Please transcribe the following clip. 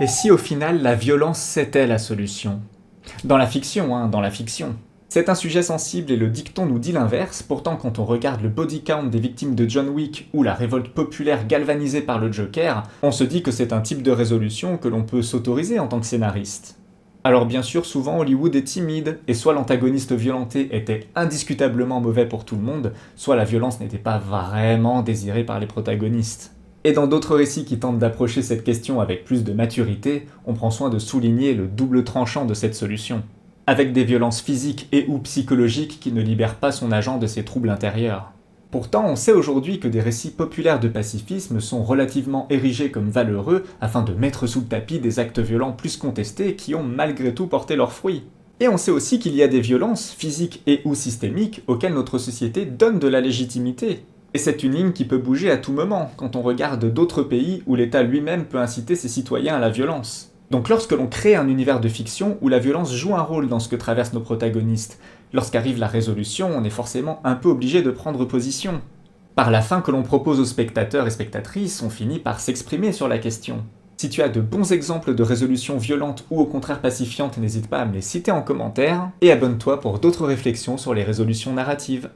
Et si au final la violence c'était la solution? Dans la fiction, dans la fiction. C'est un sujet sensible et le dicton nous dit l'inverse, pourtant quand on regarde le body count des victimes de John Wick ou la révolte populaire galvanisée par le Joker, on se dit que c'est un type de résolution que l'on peut s'autoriser en tant que scénariste. Alors bien sûr, souvent Hollywood est timide, et soit l'antagoniste violenté était indiscutablement mauvais pour tout le monde, soit la violence n'était pas vraiment désirée par les protagonistes. Et dans d'autres récits qui tentent d'approcher cette question avec plus de maturité, on prend soin de souligner le double tranchant de cette solution. Avec des violences physiques et ou psychologiques qui ne libèrent pas son agent de ses troubles intérieurs. Pourtant, on sait aujourd'hui que des récits populaires de pacifisme sont relativement érigés comme valeureux afin de mettre sous le tapis des actes violents plus contestés qui ont malgré tout porté leurs fruits. Et on sait aussi qu'il y a des violences, physiques et ou systémiques, auxquelles notre société donne de la légitimité. Et c'est une ligne qui peut bouger à tout moment, quand on regarde d'autres pays où l'État lui-même peut inciter ses citoyens à la violence. Donc lorsque l'on crée un univers de fiction où la violence joue un rôle dans ce que traversent nos protagonistes, lorsqu'arrive la résolution, on est forcément un peu obligé de prendre position. Par la fin que l'on propose aux spectateurs et spectatrices, on finit par s'exprimer sur la question. Si tu as de bons exemples de résolutions violentes ou au contraire pacifiantes, n'hésite pas à me les citer en commentaire, et abonne-toi pour d'autres réflexions sur les résolutions narratives.